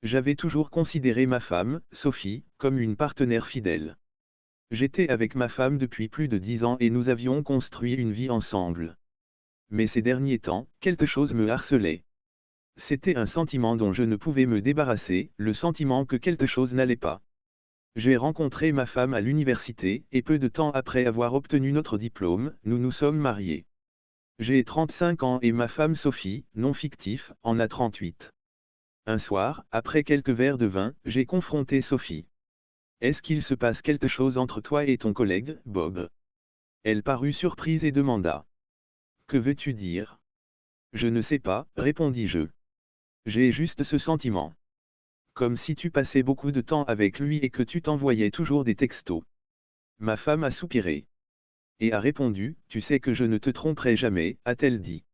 J'avais toujours considéré ma femme, Sophie, comme une partenaire fidèle. J'étais avec ma femme depuis plus de 10 ans et nous avions construit une vie ensemble. Mais ces derniers temps, quelque chose me harcelait. C'était un sentiment dont je ne pouvais me débarrasser, le sentiment que quelque chose n'allait pas. J'ai rencontré ma femme à l'université, et peu de temps après avoir obtenu notre diplôme, nous nous sommes mariés. J'ai 35 ans et ma femme Sophie, non fictif, en a 38. Un soir, après quelques verres de vin, j'ai confronté Sophie. Est-ce qu'il se passe quelque chose entre toi et ton collègue, Bob? Elle parut surprise et demanda. Que veux-tu dire? Je ne sais pas, répondis-je. J'ai juste ce sentiment. Comme si tu passais beaucoup de temps avec lui et que tu t'envoyais toujours des textos. Ma femme a soupiré. Et a répondu, tu sais que je ne te tromperai jamais, a-t-elle dit.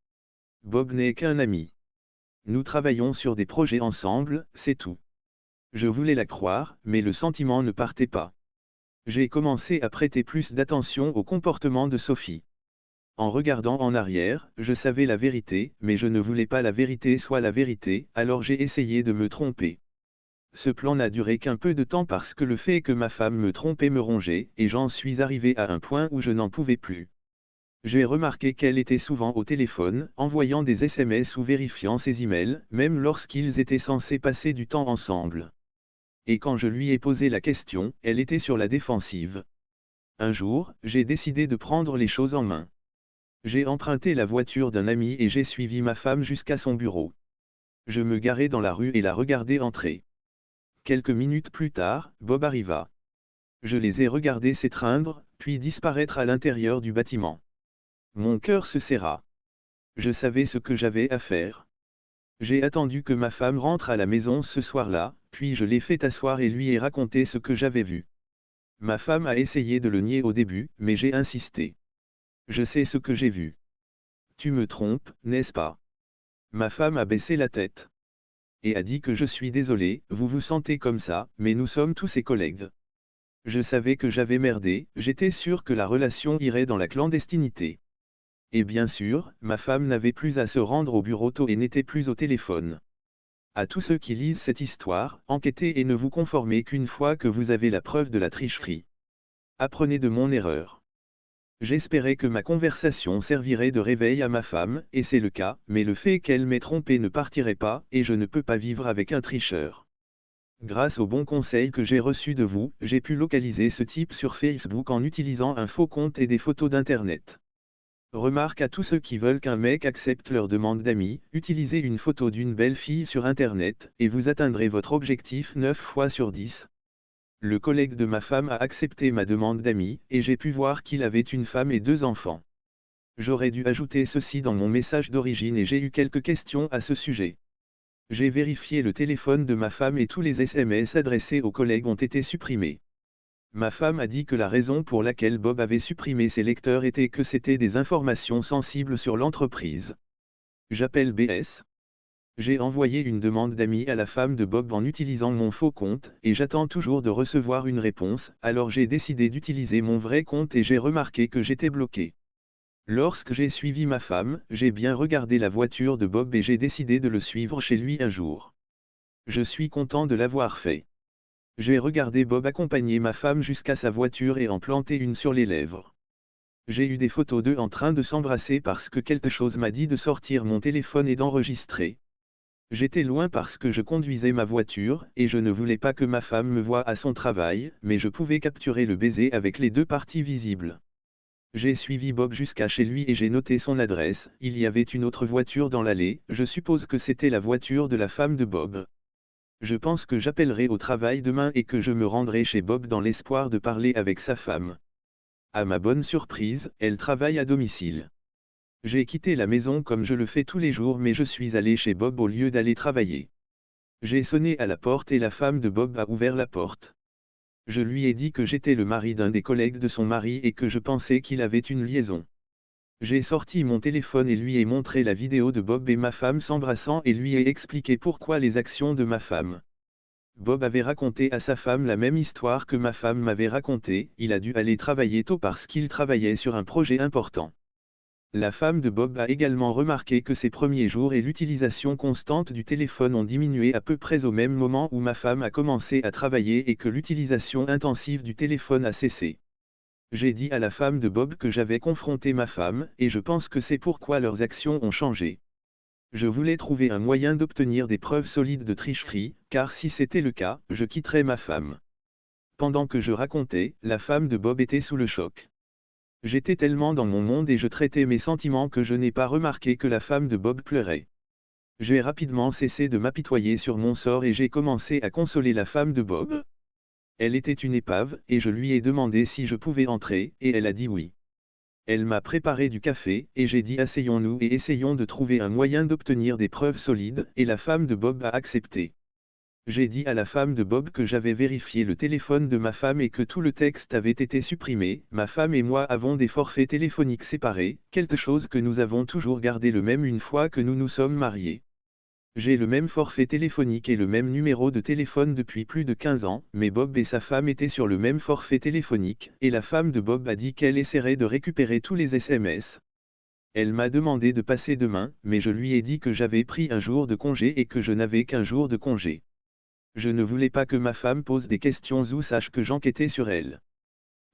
Bob n'est qu'un ami. Nous travaillons sur des projets ensemble, c'est tout. Je voulais la croire, mais le sentiment ne partait pas. J'ai commencé à prêter plus d'attention au comportement de Sophie. En regardant en arrière, je savais la vérité, mais je ne voulais pas la vérité soit la vérité, alors j'ai essayé de me tromper. Ce plan n'a duré qu'un peu de temps parce que le fait que ma femme me trompait me rongeait, et j'en suis arrivé à un point où je n'en pouvais plus. J'ai remarqué qu'elle était souvent au téléphone, envoyant des SMS ou vérifiant ses emails, même lorsqu'ils étaient censés passer du temps ensemble. Et quand je lui ai posé la question, elle était sur la défensive. Un jour, j'ai décidé de prendre les choses en main. J'ai emprunté la voiture d'un ami et j'ai suivi ma femme jusqu'à son bureau. Je me garai dans la rue et la regardai entrer. Quelques minutes plus tard, Bob arriva. Je les ai regardés s'étreindre, puis disparaître à l'intérieur du bâtiment. Mon cœur se serra. Je savais ce que j'avais à faire. J'ai attendu que ma femme rentre à la maison ce soir-là, puis je l'ai fait asseoir et lui ai raconté ce que j'avais vu. Ma femme a essayé de le nier au début, mais j'ai insisté. Je sais ce que j'ai vu. Tu me trompes, n'est-ce pas? Ma femme a baissé la tête. Et a dit que je suis désolé, vous vous sentez comme ça, mais nous sommes tous ses collègues. Je savais que j'avais merdé, j'étais sûr que la relation irait dans la clandestinité. Et bien sûr, ma femme n'avait plus à se rendre au bureau tôt et n'était plus au téléphone. À tous ceux qui lisent cette histoire, enquêtez et ne vous conformez qu'une fois que vous avez la preuve de la tricherie. Apprenez de mon erreur. J'espérais que ma conversation servirait de réveil à ma femme, et c'est le cas, mais le fait qu'elle m'ait trompé ne partirait pas, et je ne peux pas vivre avec un tricheur. Grâce aux bons conseils que j'ai reçus de vous, j'ai pu localiser ce type sur Facebook en utilisant un faux compte et des photos d'Internet. Remarque à tous ceux qui veulent qu'un mec accepte leur demande d'amis, utilisez une photo d'une belle fille sur Internet, et vous atteindrez votre objectif 9 fois sur 10. Le collègue de ma femme a accepté ma demande d'amis, et j'ai pu voir qu'il avait une femme et 2 enfants. J'aurais dû ajouter ceci dans mon message d'origine et j'ai eu quelques questions à ce sujet. J'ai vérifié le téléphone de ma femme et tous les SMS adressés aux collègues ont été supprimés. Ma femme a dit que la raison pour laquelle Bob avait supprimé ses lecteurs était que c'était des informations sensibles sur l'entreprise. J'appelle BS. J'ai envoyé une demande d'amis à la femme de Bob en utilisant mon faux compte, et j'attends toujours de recevoir une réponse, alors j'ai décidé d'utiliser mon vrai compte et j'ai remarqué que j'étais bloqué. Lorsque j'ai suivi ma femme, j'ai bien regardé la voiture de Bob et j'ai décidé de le suivre chez lui un jour. Je suis content de l'avoir fait. J'ai regardé Bob accompagner ma femme jusqu'à sa voiture et en planter une sur les lèvres. J'ai eu des photos d'eux en train de s'embrasser parce que quelque chose m'a dit de sortir mon téléphone et d'enregistrer. J'étais loin parce que je conduisais ma voiture, et je ne voulais pas que ma femme me voie à son travail, mais je pouvais capturer le baiser avec les 2 parties visibles. J'ai suivi Bob jusqu'à chez lui et j'ai noté son adresse, il y avait une autre voiture dans l'allée, je suppose que c'était la voiture de la femme de Bob. Je pense que j'appellerai au travail demain et que je me rendrai chez Bob dans l'espoir de parler avec sa femme. À ma bonne surprise, elle travaille à domicile. J'ai quitté la maison comme je le fais tous les jours mais je suis allé chez Bob au lieu d'aller travailler. J'ai sonné à la porte et la femme de Bob a ouvert la porte. Je lui ai dit que j'étais le mari d'un des collègues de son mari et que je pensais qu'il avait une liaison. J'ai sorti mon téléphone et lui ai montré la vidéo de Bob et ma femme s'embrassant et lui ai expliqué pourquoi les actions de ma femme. Bob avait raconté à sa femme la même histoire que ma femme m'avait racontée, il a dû aller travailler tôt parce qu'il travaillait sur un projet important. La femme de Bob a également remarqué que ces premiers jours et l'utilisation constante du téléphone ont diminué à peu près au même moment où ma femme a commencé à travailler et que l'utilisation intensive du téléphone a cessé. J'ai dit à la femme de Bob que j'avais confronté ma femme, et je pense que c'est pourquoi leurs actions ont changé. Je voulais trouver un moyen d'obtenir des preuves solides de tricherie, car si c'était le cas, je quitterais ma femme. Pendant que je racontais, la femme de Bob était sous le choc. J'étais tellement dans mon monde et je traitais mes sentiments que je n'ai pas remarqué que la femme de Bob pleurait. J'ai rapidement cessé de m'apitoyer sur mon sort et j'ai commencé à consoler la femme de Bob. Elle était une épave, et je lui ai demandé si je pouvais entrer, et elle a dit oui. Elle m'a préparé du café, et j'ai dit asseyons-nous et essayons de trouver un moyen d'obtenir des preuves solides, et la femme de Bob a accepté. J'ai dit à la femme de Bob que j'avais vérifié le téléphone de ma femme et que tout le texte avait été supprimé. Ma femme et moi avons des forfaits téléphoniques séparés, quelque chose que nous avons toujours gardé le même une fois que nous nous sommes mariés. J'ai le même forfait téléphonique et le même numéro de téléphone depuis plus de 15 ans, mais Bob et sa femme étaient sur le même forfait téléphonique, et la femme de Bob a dit qu'elle essaierait de récupérer tous les SMS. Elle m'a demandé de passer demain, mais je lui ai dit que j'avais pris un jour de congé et que je n'avais qu'un jour de congé. Je ne voulais pas que ma femme pose des questions ou sache que j'enquêtais sur elle.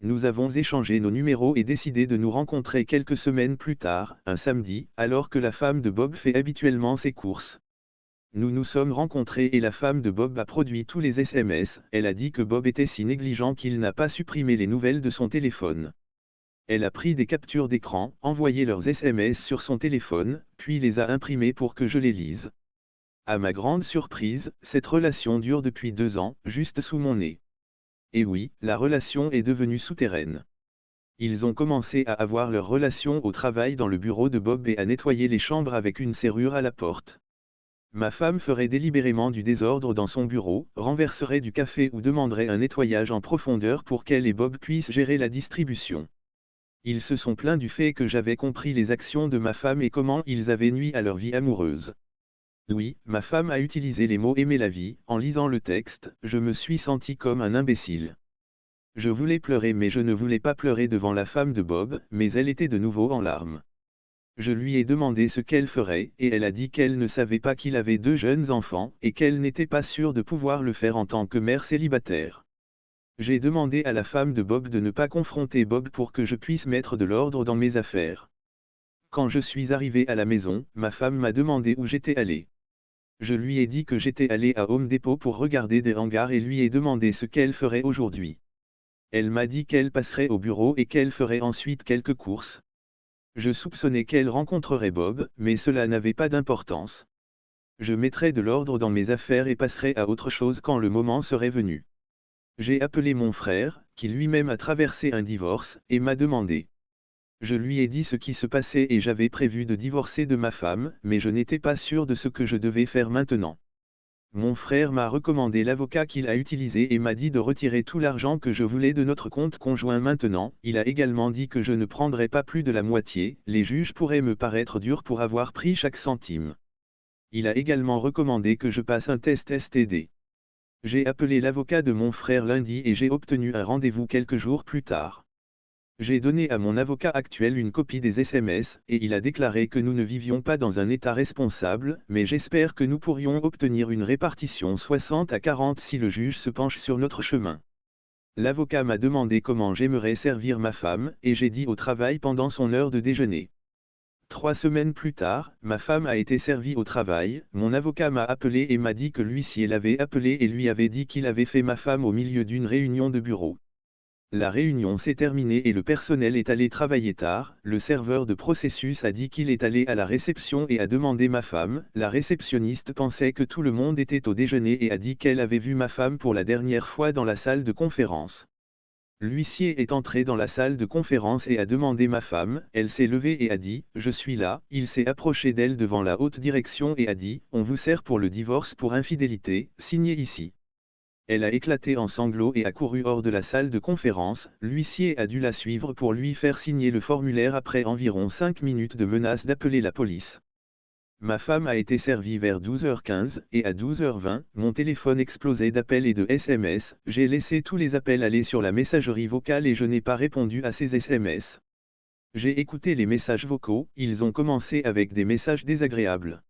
Nous avons échangé nos numéros et décidé de nous rencontrer quelques semaines plus tard, un samedi, alors que la femme de Bob fait habituellement ses courses. Nous nous sommes rencontrés et la femme de Bob a produit tous les SMS, elle a dit que Bob était si négligent qu'il n'a pas supprimé les nouvelles de son téléphone. Elle a pris des captures d'écran, envoyé leurs SMS sur son téléphone, puis les a imprimés pour que je les lise. À ma grande surprise, cette relation dure depuis 2 ans, juste sous mon nez. Et oui, la relation est devenue souterraine. Ils ont commencé à avoir leur relation au travail dans le bureau de Bob et à nettoyer les chambres avec une serrure à la porte. Ma femme ferait délibérément du désordre dans son bureau, renverserait du café ou demanderait un nettoyage en profondeur pour qu'elle et Bob puissent gérer la distribution. Ils se sont plaints du fait que j'avais compris les actions de ma femme et comment ils avaient nui à leur vie amoureuse. Oui, ma femme a utilisé les mots aimer la vie. En lisant le texte, je me suis senti comme un imbécile. Je voulais pleurer mais je ne voulais pas pleurer devant la femme de Bob, mais elle était de nouveau en larmes. Je lui ai demandé ce qu'elle ferait, et elle a dit qu'elle ne savait pas qu'il avait 2 jeunes enfants, et qu'elle n'était pas sûre de pouvoir le faire en tant que mère célibataire. J'ai demandé à la femme de Bob de ne pas confronter Bob pour que je puisse mettre de l'ordre dans mes affaires. Quand je suis arrivé à la maison, ma femme m'a demandé où j'étais allé. Je lui ai dit que j'étais allé à Home Depot pour regarder des hangars et lui ai demandé ce qu'elle ferait aujourd'hui. Elle m'a dit qu'elle passerait au bureau et qu'elle ferait ensuite quelques courses. Je soupçonnais qu'elle rencontrerait Bob, mais cela n'avait pas d'importance. Je mettrais de l'ordre dans mes affaires et passerais à autre chose quand le moment serait venu. J'ai appelé mon frère, qui lui-même a traversé un divorce, et m'a demandé. Je lui ai dit ce qui se passait et j'avais prévu de divorcer de ma femme, mais je n'étais pas sûr de ce que je devais faire maintenant. Mon frère m'a recommandé l'avocat qu'il a utilisé et m'a dit de retirer tout l'argent que je voulais de notre compte conjoint maintenant. Il a également dit que je ne prendrais pas plus de la moitié, les juges pourraient me paraître durs pour avoir pris chaque centime. Il a également recommandé que je passe un test STD. J'ai appelé l'avocat de mon frère lundi et j'ai obtenu un rendez-vous quelques jours plus tard. J'ai donné à mon avocat actuel une copie des SMS, et il a déclaré que nous ne vivions pas dans un état responsable, mais j'espère que nous pourrions obtenir une répartition 60-40 si le juge se penche sur notre chemin. L'avocat m'a demandé comment j'aimerais servir ma femme, et j'ai dit au travail pendant son heure de déjeuner. 3 semaines plus tard, ma femme a été servie au travail, mon avocat m'a appelé et m'a dit que l'huissier l'avait appelé et lui avait dit qu'il avait fait ma femme au milieu d'une réunion de bureau. La réunion s'est terminée et le personnel est allé travailler tard. Le serveur de processus a dit qu'il est allé à la réception et a demandé ma femme. La réceptionniste pensait que tout le monde était au déjeuner et a dit qu'elle avait vu ma femme pour la dernière fois dans la salle de conférence. L'huissier est entré dans la salle de conférence et a demandé ma femme. Elle s'est levée et a dit « Je suis là ». Il s'est approché d'elle devant la haute direction et a dit « On vous sert pour le divorce pour infidélité, signez ici ». Elle a éclaté en sanglots et a couru hors de la salle de conférence. L'huissier a dû la suivre pour lui faire signer le formulaire après environ 5 minutes de menaces d'appeler la police. Ma femme a été servie vers 12h15, et à 12h20, mon téléphone explosait d'appels et de SMS. J'ai laissé tous les appels aller sur la messagerie vocale et je n'ai pas répondu à ces SMS. J'ai écouté les messages vocaux, ils ont commencé avec des messages désagréables.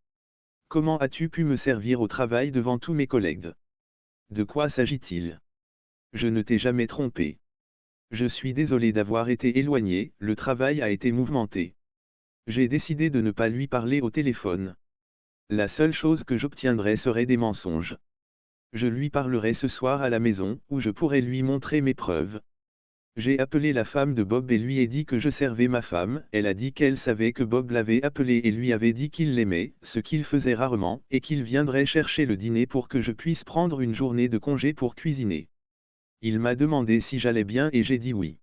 Comment as-tu pu me servir au travail devant tous mes collègues? De quoi s'agit-il? Je ne t'ai jamais trompé. Je suis désolé d'avoir été éloigné, le travail a été mouvementé. J'ai décidé de ne pas lui parler au téléphone. La seule chose que j'obtiendrai serait des mensonges. Je lui parlerai ce soir à la maison, où je pourrai lui montrer mes preuves. J'ai appelé la femme de Bob et lui ai dit que je servais ma femme, elle a dit qu'elle savait que Bob l'avait appelé et lui avait dit qu'il l'aimait, ce qu'il faisait rarement, et qu'il viendrait chercher le dîner pour que je puisse prendre une journée de congé pour cuisiner. Il m'a demandé si j'allais bien et j'ai dit oui.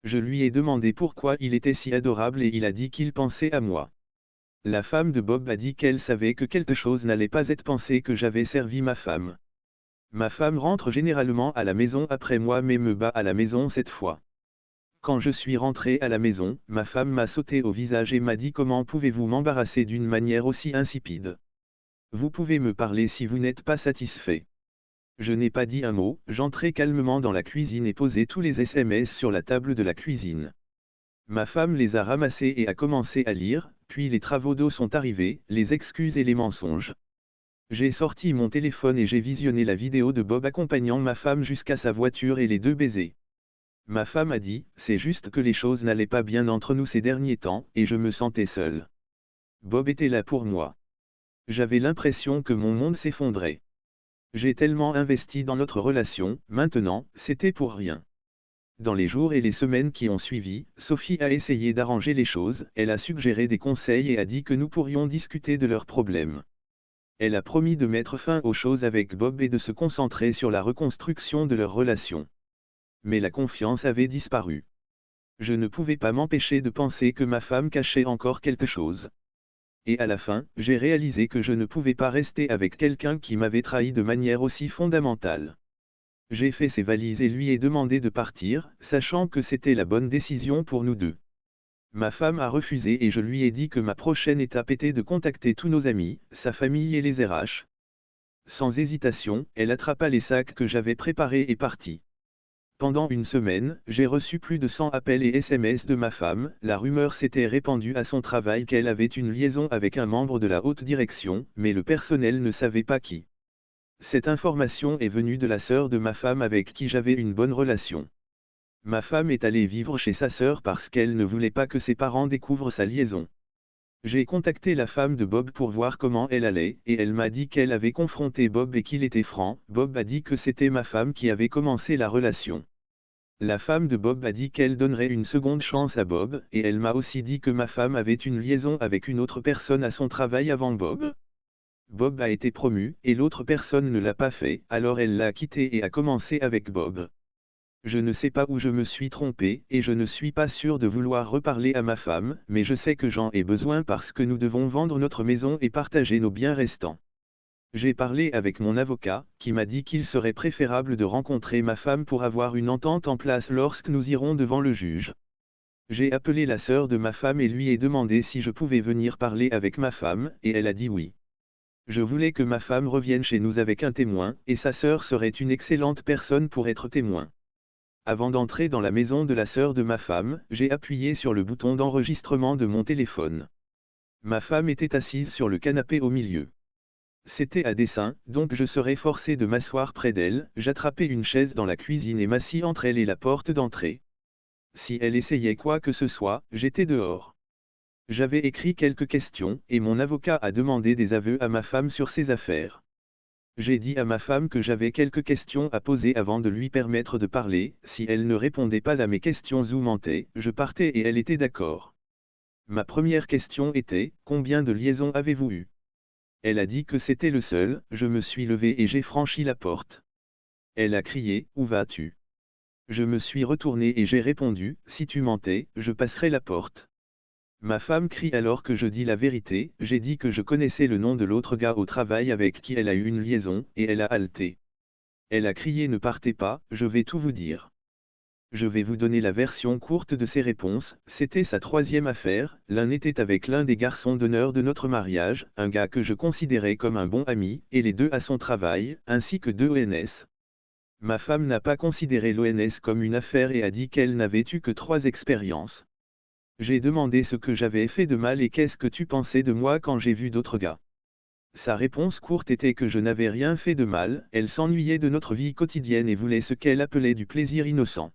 Je lui ai demandé pourquoi il était si adorable et il a dit qu'il pensait à moi. La femme de Bob a dit qu'elle savait que quelque chose n'allait pas être pensé que j'avais servi ma femme. Ma femme rentre généralement à la maison après moi mais me bat à la maison cette fois. Quand je suis rentré à la maison, ma femme m'a sauté au visage et m'a dit comment pouvez-vous m'embarrasser d'une manière aussi insipide. Vous pouvez me parler si vous n'êtes pas satisfait. Je n'ai pas dit un mot, j'entrai calmement dans la cuisine et posai tous les SMS sur la table de la cuisine. Ma femme les a ramassés et a commencé à lire, puis les travaux d'eau sont arrivés, les excuses et les mensonges. J'ai sorti mon téléphone et j'ai visionné la vidéo de Bob accompagnant ma femme jusqu'à sa voiture et les deux baisers. Ma femme a dit, c'est juste que les choses n'allaient pas bien entre nous ces derniers temps, et je me sentais seul. Bob était là pour moi. J'avais l'impression que mon monde s'effondrait. J'ai tellement investi dans notre relation, maintenant, c'était pour rien. Dans les jours et les semaines qui ont suivi, Sophie a essayé d'arranger les choses, elle a suggéré des conseils et a dit que nous pourrions discuter de leurs problèmes. Elle a promis de mettre fin aux choses avec Bob et de se concentrer sur la reconstruction de leur relation. Mais la confiance avait disparu. Je ne pouvais pas m'empêcher de penser que ma femme cachait encore quelque chose. Et à la fin, j'ai réalisé que je ne pouvais pas rester avec quelqu'un qui m'avait trahi de manière aussi fondamentale. J'ai fait ses valises et lui ai demandé de partir, sachant que c'était la bonne décision pour nous deux. Ma femme a refusé et je lui ai dit que ma prochaine étape était de contacter tous nos amis, sa famille et les RH. Sans hésitation, elle attrapa les sacs que j'avais préparés et partit. Pendant une semaine, j'ai reçu plus de 100 appels et SMS de ma femme, la rumeur s'était répandue à son travail qu'elle avait une liaison avec un membre de la haute direction, mais le personnel ne savait pas qui. Cette information est venue de la sœur de ma femme avec qui j'avais une bonne relation. Ma femme est allée vivre chez sa sœur parce qu'elle ne voulait pas que ses parents découvrent sa liaison. J'ai contacté la femme de Bob pour voir comment elle allait, et elle m'a dit qu'elle avait confronté Bob et qu'il était franc. Bob a dit que c'était ma femme qui avait commencé la relation. La femme de Bob a dit qu'elle donnerait une seconde chance à Bob, et elle m'a aussi dit que ma femme avait une liaison avec une autre personne à son travail avant Bob. Bob a été promu, et l'autre personne ne l'a pas fait, alors elle l'a quitté et a commencé avec Bob. Je ne sais pas où je me suis trompé, et je ne suis pas sûr de vouloir reparler à ma femme, mais je sais que j'en ai besoin parce que nous devons vendre notre maison et partager nos biens restants. J'ai parlé avec mon avocat, qui m'a dit qu'il serait préférable de rencontrer ma femme pour avoir une entente en place lorsque nous irons devant le juge. J'ai appelé la sœur de ma femme et lui ai demandé si je pouvais venir parler avec ma femme, et elle a dit oui. Je voulais que ma femme revienne chez nous avec un témoin, et sa sœur serait une excellente personne pour être témoin. Avant d'entrer dans la maison de la sœur de ma femme, j'ai appuyé sur le bouton d'enregistrement de mon téléphone. Ma femme était assise sur le canapé au milieu. C'était à dessein, donc je serais forcé de m'asseoir près d'elle, j'attrapais une chaise dans la cuisine et m'assis entre elle et la porte d'entrée. Si elle essayait quoi que ce soit, j'étais dehors. J'avais écrit quelques questions, et mon avocat a demandé des aveux à ma femme sur ses affaires. J'ai dit à ma femme que j'avais quelques questions à poser avant de lui permettre de parler, si elle ne répondait pas à mes questions ou mentait, je partais et elle était d'accord. Ma première question était, combien de liaisons avez-vous eu? Elle a dit que c'était le seul, je me suis levé et j'ai franchi la porte. Elle a crié, où vas-tu? Je me suis retourné et j'ai répondu, si tu mentais, je passerai la porte. Ma femme crie alors que je dis la vérité, j'ai dit que je connaissais le nom de l'autre gars au travail avec qui elle a eu une liaison, et elle a haleté. Elle a crié ne partez pas, je vais tout vous dire. Je vais vous donner la version courte de ses réponses, c'était sa troisième affaire, l'un était avec l'un des garçons d'honneur de notre mariage, un gars que je considérais comme un bon ami, et les deux à son travail, ainsi que deux ONS. Ma femme n'a pas considéré l'ONS comme une affaire et a dit qu'elle n'avait eu que 3 expériences. J'ai demandé ce que j'avais fait de mal et qu'est-ce que tu pensais de moi quand j'ai vu d'autres gars. Sa réponse courte était que je n'avais rien fait de mal, elle s'ennuyait de notre vie quotidienne et voulait ce qu'elle appelait du plaisir innocent.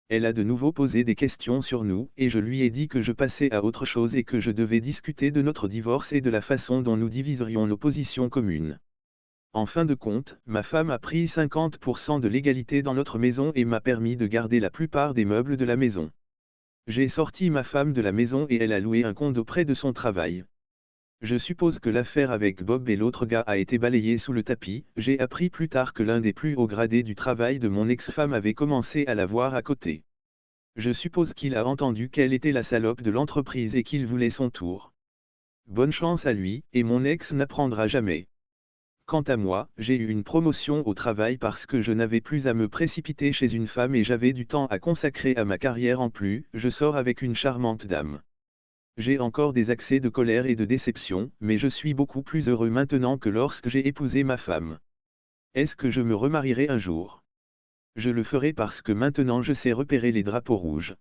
Elle a de nouveau posé des questions sur nous, et je lui ai dit que je passais à autre chose et que je devais discuter de notre divorce et de la façon dont nous diviserions nos positions communes. En fin de compte, ma femme a pris 50% de l'égalité dans notre maison et m'a permis de garder la plupart des meubles de la maison. J'ai sorti ma femme de la maison et elle a loué un condo près de son travail. Je suppose que l'affaire avec Bob et l'autre gars a été balayée sous le tapis. J'ai appris plus tard que l'un des plus hauts gradés du travail de mon ex-femme avait commencé à la voir à côté. Je suppose qu'il a entendu qu'elle était la salope de l'entreprise et qu'il voulait son tour. Bonne chance à lui, et mon ex n'apprendra jamais. Quant à moi, j'ai eu une promotion au travail parce que je n'avais plus à me précipiter chez une femme et j'avais du temps à consacrer à ma carrière en plus. Je sors avec une charmante dame. J'ai encore des accès de colère et de déception, mais je suis beaucoup plus heureux maintenant que lorsque j'ai épousé ma femme. Est-ce que je me remarierai un jour? Je le ferai parce que maintenant je sais repérer les drapeaux rouges.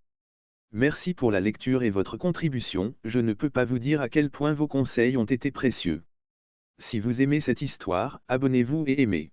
Merci pour la lecture et votre contribution, je ne peux pas vous dire à quel point vos conseils ont été précieux. Si vous aimez cette histoire, abonnez-vous et aimez.